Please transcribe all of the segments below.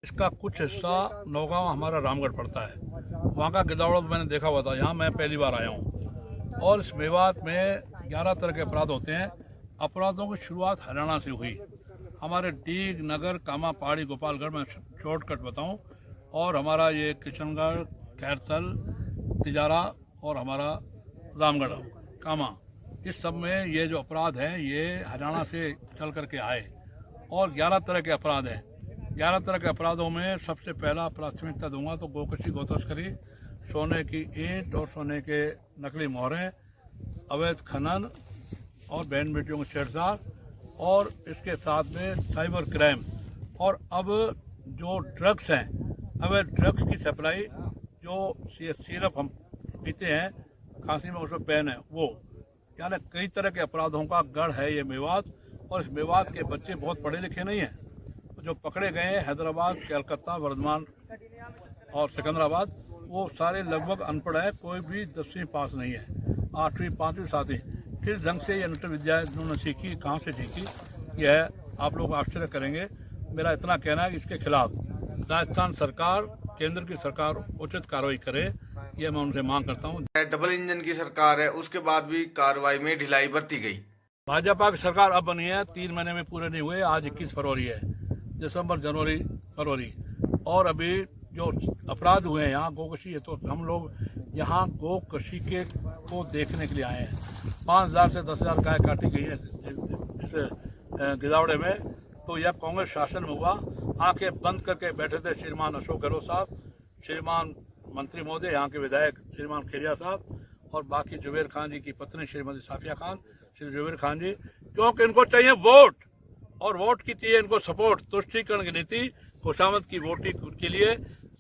इसका कुछ हिस्सा नौगांव हमारा रामगढ़ पड़ता है। वहाँ का गिदावड़ा तो मैंने देखा हुआ था, यहाँ मैं पहली बार आया हूँ। और इस मेवात में 11 तरह के अपराध होते हैं। अपराधों की शुरुआत हरियाणा से हुई। हमारे डीग, नगर, कामा, पहाड़ी, गोपालगढ़ में शॉर्टकट बताऊँ, और हमारा ये किशनगढ़, खैरथल, तिजारा और हमारा रामगढ़, कामा, इस सब में ये जो अपराध हैं ये हरियाणा से चल करके आए। और 11 तरह के अपराध हैं। 11 तरह के अपराधों में सबसे पहला प्राथमिकता दूंगा तो गोकशी, गोतस्करी, सोने की ईंट और सोने के नकली मोहरें, अवैध खनन और बहन बेटियों को छेड़छाड़, और इसके साथ में साइबर क्राइम। और अब जो ड्रग्स हैं, अवैध ड्रग्स की सप्लाई, जो सिरप हम पीते हैं खांसी में, उसमें बैन है वो, यानी कई तरह के अपराधों का गढ़ है ये मेवात। और इस मेवात के बच्चे बहुत पढ़े लिखे नहीं हैं। जो पकड़े गए हैं हैदराबाद, कलकत्ता, वर्धमान और सिकंदराबाद, वो सारे लगभग अनपढ़ है। कोई भी 10वीं पास नहीं है, 8वीं, 5वीं, 7वीं। किस ढंग से ये नृत्य विद्या इन्होंने सीखी, कहाँ से सीखी, यह आप लोग आश्चर्य करेंगे। मेरा इतना कहना है कि इसके खिलाफ राजस्थान सरकार, केंद्र की सरकार उचित कार्रवाई करे, ये मैं उनसे मांग करता हूँ। डबल इंजन की सरकार है, उसके बाद भी कार्रवाई में ढिलाई बरती गई। भाजपा की सरकार अब बनी है, 3 महीने में पूरे नहीं हुए। आज 21 फरवरी है, दिसंबर, जनवरी, फरवरी। और अभी जो अपराध हुए हैं यहाँ गोकशी है, तो हम लोग यहाँ गोकशी के को देखने के लिए आए हैं। 5,000 से 10,000 गाय काटी गई है इस गिदावड़े में। तो यह कांग्रेस शासन में हुआ। आंखें बंद करके बैठे थे श्रीमान अशोक गहलोत साहब, श्रीमान मंत्री महोदय, यहाँ के विधायक श्रीमान खेरिया साहब, और बाकी जुबेर खान जी की पत्नी श्रीमती साफिया खान, श्री जुबेर खान जी, क्योंकि इनको चाहिए वोट, और वोट की चाहिए इनको सपोर्ट। तुष्टीकरण की नीति, खुशामद की वोटी के लिए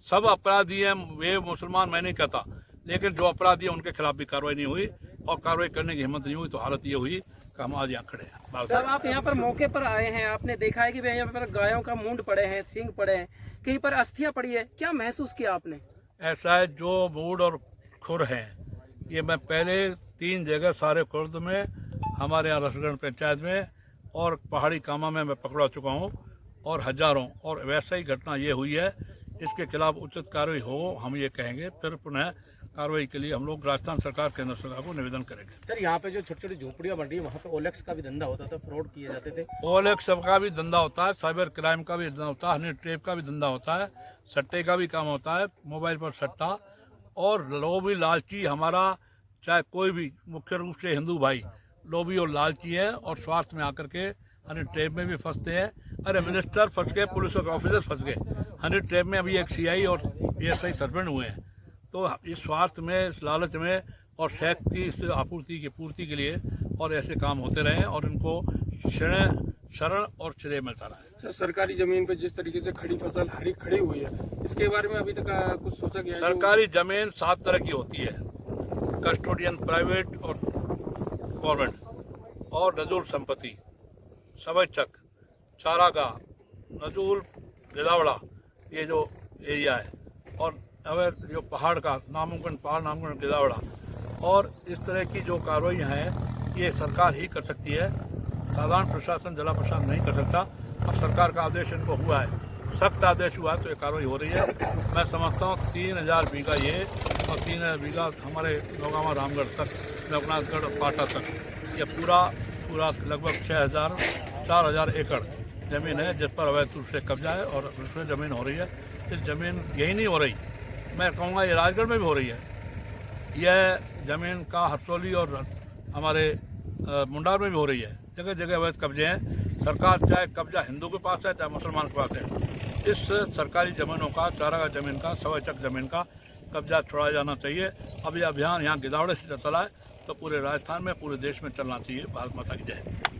सब अपराधी हैं, वे मुसलमान मैं नहीं कहता, लेकिन जो अपराधी है उनके खिलाफ भी कार्रवाई नहीं हुई, और कार्रवाई करने की हिम्मत नहीं हुई। तो हालत ये हुई कि हम आज यहाँ खड़े हैं। सर, आप यहाँ पर मौके पर आए हैं, आपने देखा है कि यहाँ पर गायों का मूंड पड़े हैं, सींग पड़े हैं, कहीं पर अस्थियां पड़ी है, क्या महसूस किया आपने? ऐसा है, जो मूड और खुर हैं, ये मैं पहले 3 जगह सारे खुर्द में, हमारे यहाँ रसगढ़ पंचायत में और पहाड़ी कामा में मैं पकड़ा चुका हूँ, और हजारों। और वैसा ही घटना ये हुई है। इसके खिलाफ उचित कार्रवाई हो, हम ये कहेंगे। फिर पुनः कार्रवाई के लिए हम लोग राजस्थान सरकार, केंद्र सरकार को निवेदन करेंगे। सर, यहाँ पे जो छोटी छोटी झोपड़ियाँ बन रही है, वहाँ पे ओलेक्स का भी धंधा होता था, फ्रॉड किए जाते थे। ओलेक्स सबका भी धंधा होता है, साइबर क्राइम का भी धंधा होता है, हनी ट्रेप का भी धंधा होता है, सट्टे का भी काम होता है, मोबाइल पर सट्टा। और लोभी लालची, हमारा चाहे कोई भी, मुख्य रूप से हिंदू भाई लोभी और लालची है, और स्वार्थ में आकर के हनी ट्रेप में भी फंसते हैं। अरे मिनिस्टर फंस गए, पुलिस के ऑफिसर फंस गए हनी ट्रेप में। अभी एक CI और PSI सस्पेंड हुए हैं। तो इस स्वार्थ में, इस लालच में और शैख की इस आपूर्ति की पूर्ति के लिए और ऐसे काम होते रहे, और इनको शरण और श्रेय मिलता रहा। सर, सरकारी जमीन पर जिस तरीके से खड़ी फसल खड़ी हुई है, इसके बारे में अभी तक कुछ सोचा गया है? सरकारी जमीन 7 तरह की होती है, कस्टोडियन, प्राइवेट और गवर्नमेंट, और नजूल संपत्ति, सवैचक, चारागाह, नजूल, गिदावड़ा, ये जो एरिया है, और अगर जो पहाड़ का नामांकन, पहाड़ नामांकन गिदावड़ा, और इस तरह की जो कार्रवाई हैं ये सरकार ही कर सकती है। साधारण प्रशासन, जिला प्रशासन नहीं कर सकता। अब सरकार का आदेश इनको हुआ है, सख्त आदेश हुआ है, तो ये कार्रवाई हो रही है। मैं समझता हूँ 3,000 बीघा ये, और 3,000 बीघा हमारे नौगांवा, रामगढ़ तक, रघुनाथगढ़, पाटा तक, ये पूरा लगभग 4,000 एकड़ ज़मीन है, जिस पर अवैध रूप से कब्जा है, और उसमें ज़मीन हो रही है। इस ज़मीन यही नहीं हो रही, मैं कहूँगा ये राजगढ़ में भी हो रही है। यह ज़मीन का हरसोली और हमारे मुंडार में भी हो रही है। जगह जगह अवैध कब्जे हैं। सरकार चाहे कब्जा हिंदू के पास है, चाहे मुसलमान के पास है, इस सरकारी ज़मीनों का, चारागाह ज़मीन का, सवैचक ज़मीन का कब्जा छुड़ाया जाना चाहिए। अब यह अभियान यहाँ गिदावड़े से चला है, तो पूरे राजस्थान में, पूरे देश में चलना चाहिए। भारत माता की जय।